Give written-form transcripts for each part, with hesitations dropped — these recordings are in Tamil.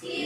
See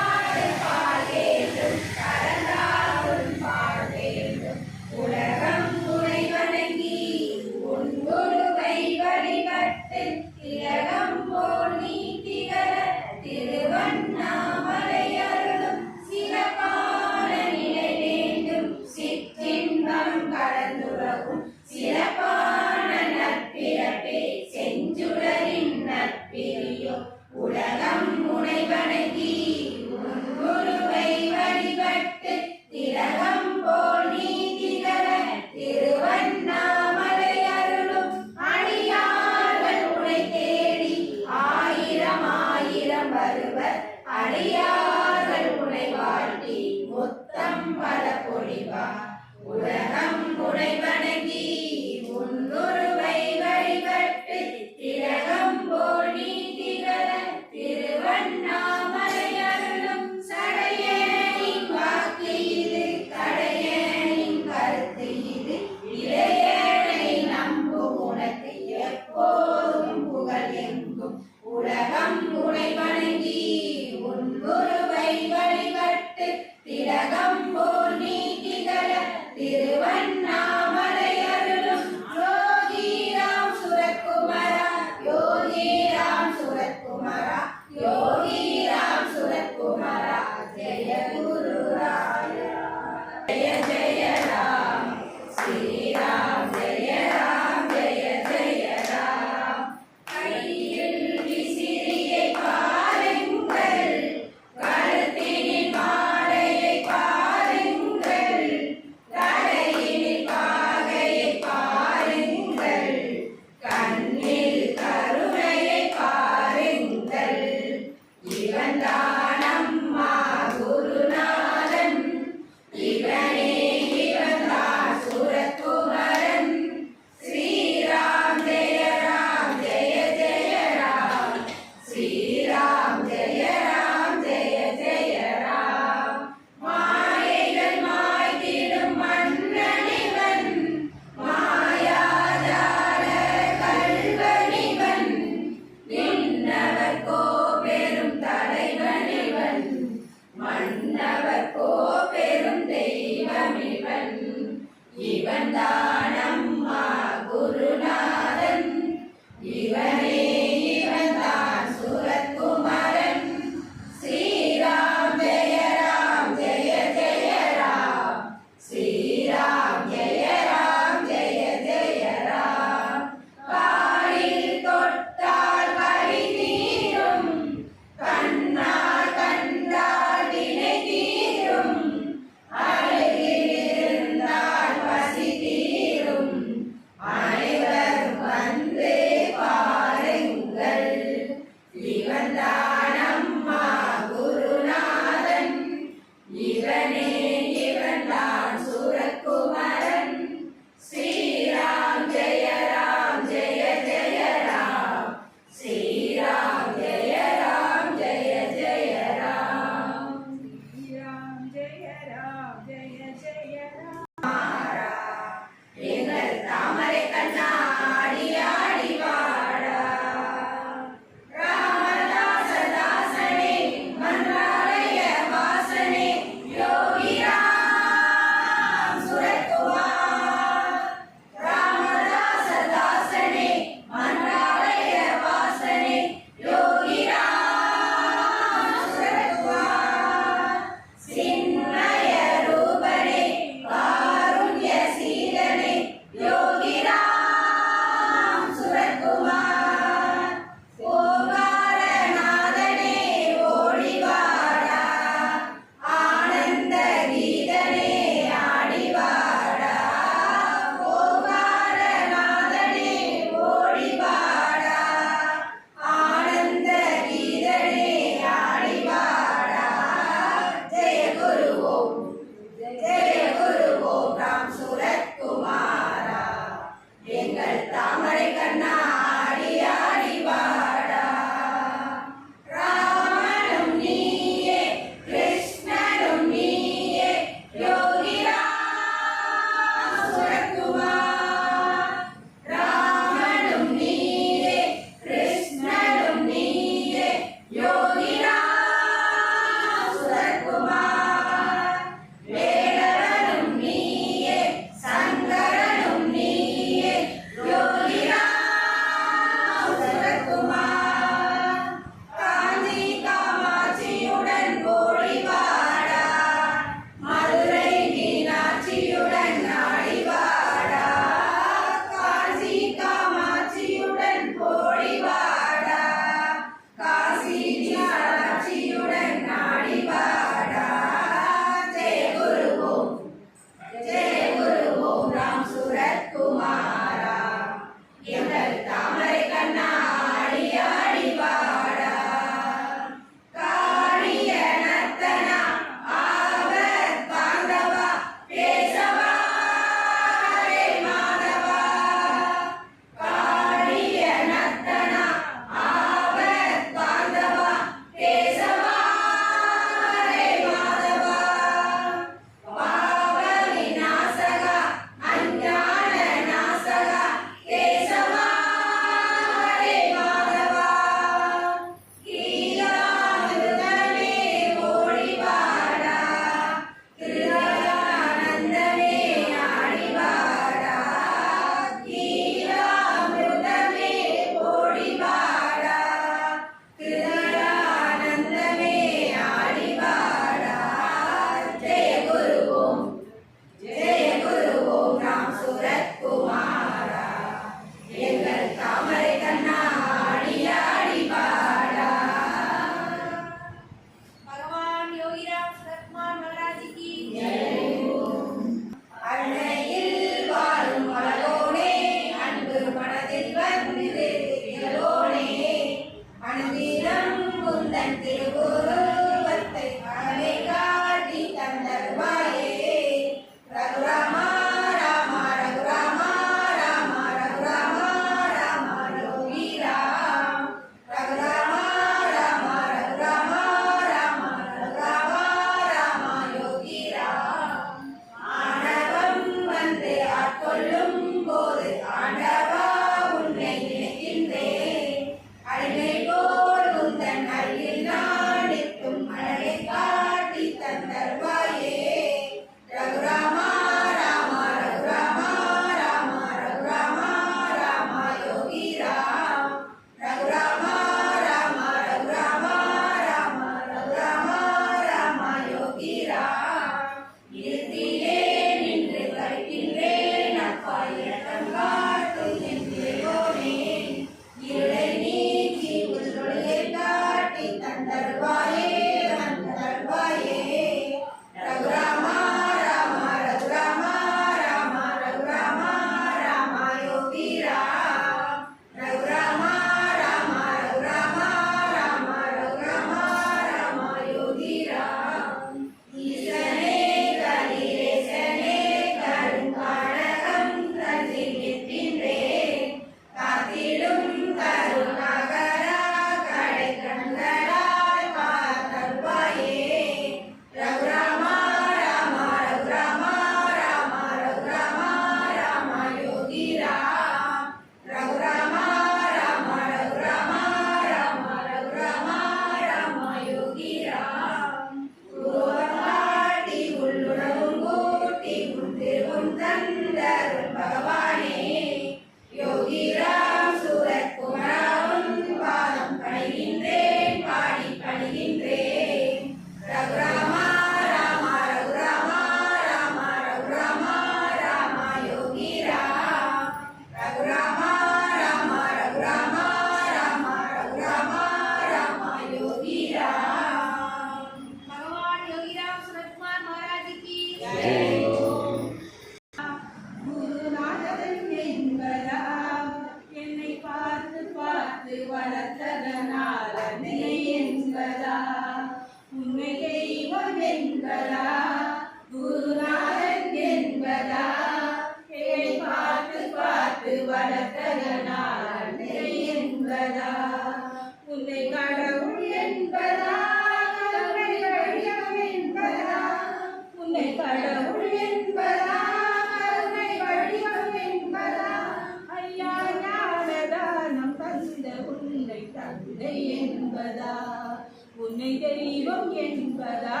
உன்னை தெய்வம் என்பதா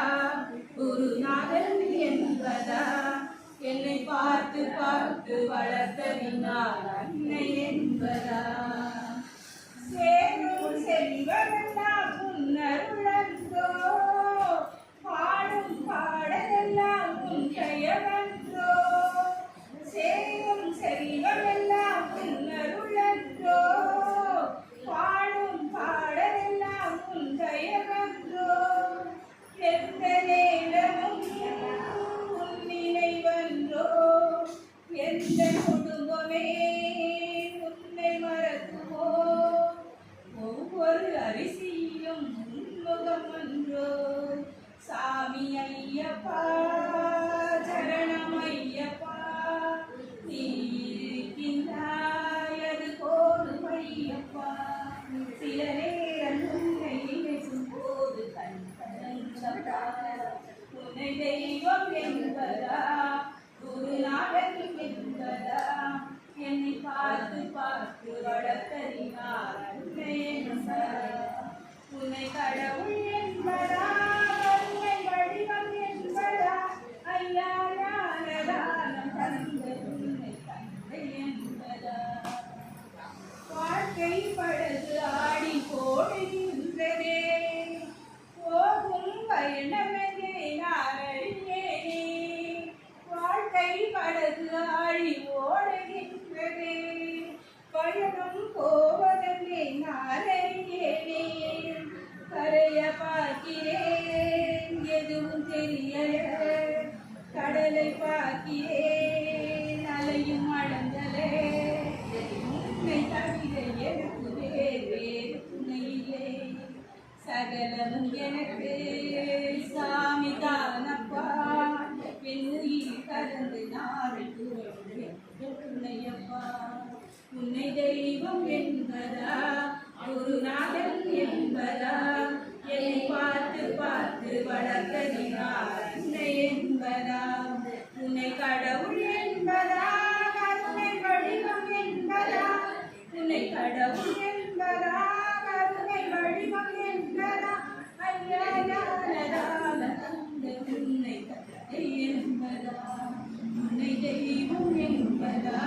குருநாதன் என்பதா என்னை பார்த்து பார்த்து வளர்த்ததினால் அன்னை என்பதா சேரும் செல்வமெல்லாம் உன்னருளன்றோ பாடும் பாடலெல்லாம் உன் பெயரன்றோ சேரும் செல்வமெல்லாம் உன்னருளன்றோ பாடும் பாடலெல்லாம் உன் பெயரன்றோ எந்த நேரமும் உன் நினைவன்றோ எந்த குடும்பமே உன்னை மற அன்னை என்பதா உன்னை கடவுள் என்பதா கருணை வடிவம் என்பதா ஐயா ஞானதானம் தந்த உன்னை தந்தை என்பதா வாழ்க்கை படகு ஆடி போடுகின்றதே போகும் பயணமெங்கே நான் அறியேனே வாழ்க்கை படகு ஆடி ஓடுகின்றதே பயணம் போவதெங்கே நான் அறியேனே கரைய பார்க்கிறேன் எதுவும் தெரியல கடலை பார்க்கிறேன் அலையும் அடங்கலே உன்னை தவிர எனக்கு வேறு துணையிலே சகலமும் எனக்கு சாமி தானப்பா என் உயிர் கலந்து நாடு துணையப்பா உன்னை தெய்வம் என்பதா குருநாதன் என்பதா என்னை பார்த்து பார்த்து வளர்த்ததினார் அன்னை என்பதா உன்னை கடவுள் என்பதா கருணை வடிவம் என்பதா உன்னை கடவுள் என்பதா கருணை வடிவம் என்பதா ஐயா ஞானதான தந்த உன்னை தந்தை என்பதா உன்னை தெய்வம் என்பதா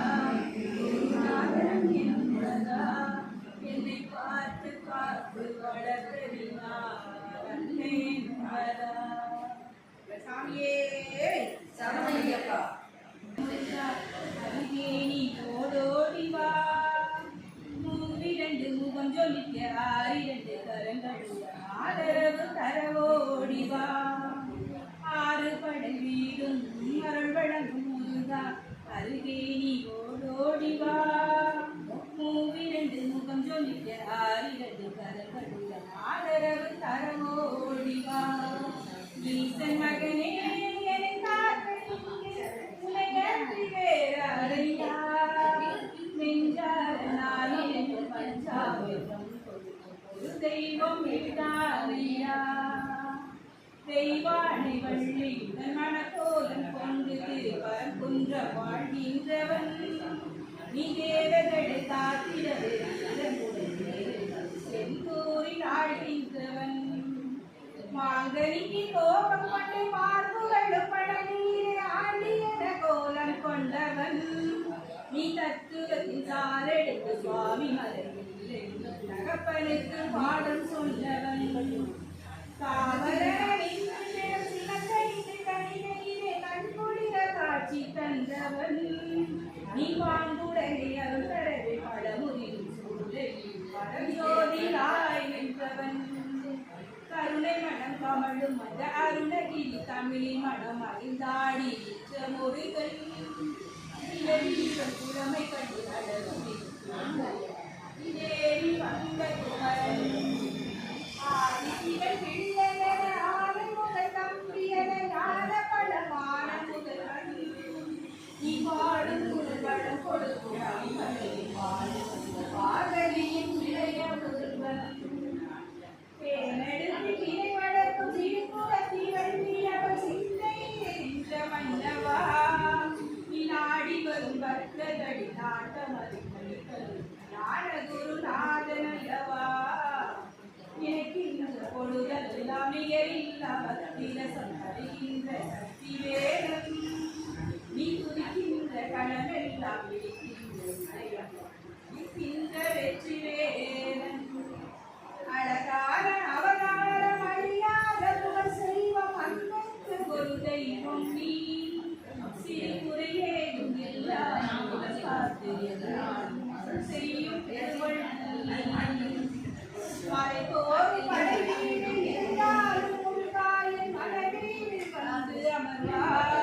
குருநாதன் என்பதா என்னை பார்த்து பார்த்து வளர்த்ததினார் அன்னை என்பதா சாமியே சரணையப்பா அருகேணி ஓடோடி வா மூவிரண்டு முகம் ஜொலிக்க ஆறிரண்டு கரங்கள் ஆதரவு தரவோடி வா ஆறு படை வீடும் அருள் வழங்கும் முருகா அருகேணி ஓடோடி வா மூவிரண்டு முகம் ஜொலிக்க ஆறிரண்டு கரங்கள் ஆதரவு தரவோடி வா ஈசன் மகனே என்னை காத்து வேறையா நெஞ்சார நாளிலே பஞ்சாமிரம் ஒரு தெய்வம் விட்டாரியா தெய்வானை வள்ளி மனக்கோலம் கொண்டு திருவரம் குன்ற வாழ்கின்றவன் நீ தேவகளை காத்திரவே செந்தூரில் ஆழ்கின்றவன் மாங்கனிக்கு கோபம் கொண்டு மார்புகளும் படநீரை ஆண்டியன கோலம் கொண்டவன் நீ தத்துவத்தின் சாரெடுத்து சுவாமி மலையில் தகப்பனுக்கு பாடம் சொன்னவன் காவலனின் சிலக்கணித்து கணிகையிலே கண்குளிர காட்சி தந்தவன் நீ பாங்குடனே அருள் தரவே படமுறியும் சூழலில் பரஞ்சோதியாய் நின்றவன் கருணை மனம் கமழும் மத அருணகிரி தமிழின் மனம் அறிந்தாடி முருகன் புறமை கண்டு நடேறி வந்த குமரன் ஆதிசிவன் பிள்ளையன ஆன முதல் தம்பியன ஞான படமான முதல்வன் நீ பாடும் குருவடம் கொடுக்கும் பாகலியின் இளைய முதல்வன் பேனெடுத்து திரை வளர்க்கும் சிறுகுலத்திவள் மீனவள் சிந்தை என்ற மன்னவா நீ நாடி வரும் பக்தர்களி நாட்டமறிஞர்கள் ஞான குருநாதன் அல்லவா எனக்கு இந்த பொழுதெல்லாம் நிகரில்லா பக்திரசம் தருகின்ற சக்தி வேகம் நீ துதிக்கின்ற கணமெல்லாம் விழிக்கின்ற வெற்றி வேதன் அழகான அவதாரம் அழியாத புகழ் செல்வம் அன்புக்கு ஒரு தெய்வம் நீ சிறு குறையேதும் எல்லாம் காத்து செய்யும் பெருவள் மறைத்தோறும் படைவீடு இருந்தாலும் உள்காயின் மனவீடு வந்து அமர்வார்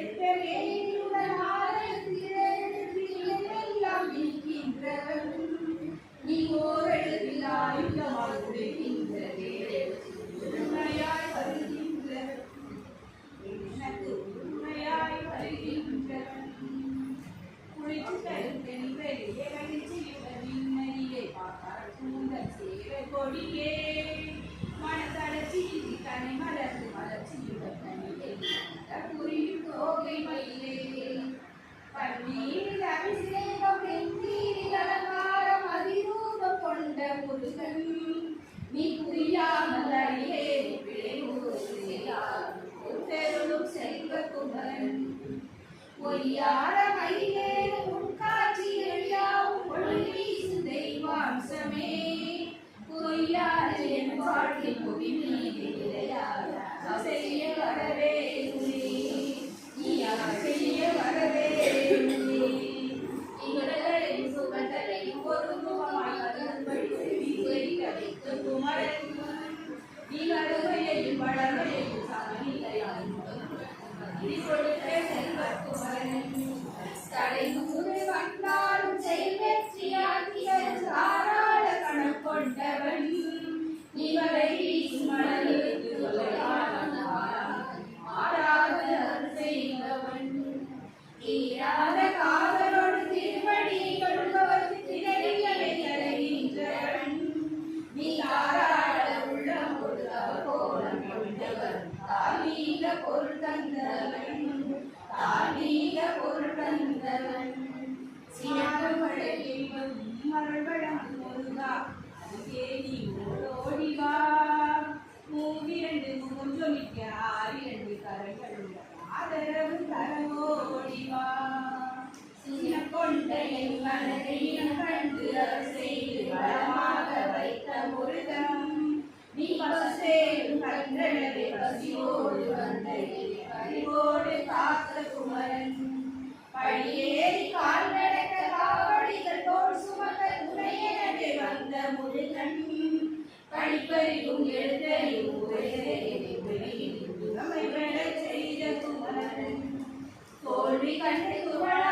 பெற்ற வேலியுடன் ஆரத்தில் நிற்கின்றவன் நீ ஓரெழுத்தில் ஆயுதமாக உடைக்கின்ற உண்மையாய் வருகின்றவன் எனக்கு உண்மையாய் வருகின்றவன் குளித்து தருத்தனி வெளியே கழிச்சியுடன் நரியை பார்த்தால் கூந்தல் சேர கொடியே மனதளர்ச்சி தனி மலர்ந்து மலர்ச்சியுடன் தனியை புரியும் தோகை மயிலே பன்னீரில் அபிஷேகம் வெந்நீரில் அலங்காரம் அதிரூபம் கொண்ட முருகன் நீ புரியாமல் அடியேறி பிழைத்தருளும் செல்வ குமரன் பொய்யார மயிலேறும் உன் காட்சி எழியாவும் ஒளி வீசும் தெய்வாம்சமே பொய்யாறு என் வாழ்க்கை புவி மீது இளையார் செய்ய வரவே நீ செய்ய வரவே இவர்களையும் சுகந்தரையும் ஒரு முகமாக வைத்து குமரன் நீ வறுமையையும் வளமையையும் சமநிலையாயும் கொடுத்த செல்வ குமரன் தடைமூறு வந்தாலும் செல் வெற்றியாக்கிய தாராள கணம் கொண்டவன் இவரை மனதிற்கு மாறாது செய்தவன் தீராத காதலோடு திருவடி கொடுப்பவருக்கு திரைகளை அடைகின்றவன் நீ தாராள உள்ளம் கொடுத்தவர் கோலம் கொண்டவர் தாமீக பொருள் தந்தவன் தாமீக பொருள் தந்தவன் சினம் வழங்கில் மரபடம் முருகா தேடி ஓடிவா மூவிரண்டு முகம் ஜொலிக்க ஆறிரண்டு கரங்கள் ஆதரவு தரவோடிவா சினம் கொண்ட என் மனதை கண்டு செய்து வளமாக வைத்த முருகன் நீ பசேரும் கன்றனரை பசியோடு வந்த பறிவோடு காத்த குமரன் படியேறி கால் நடக்க காவடிகள் தோல் சுமக்க துணையெனவே வந்த முருகன் படிப்பறிவும் எழுதறிவும் உலகை பெறச் செய்த குமரன் தோல்வி கண்டு குமரன்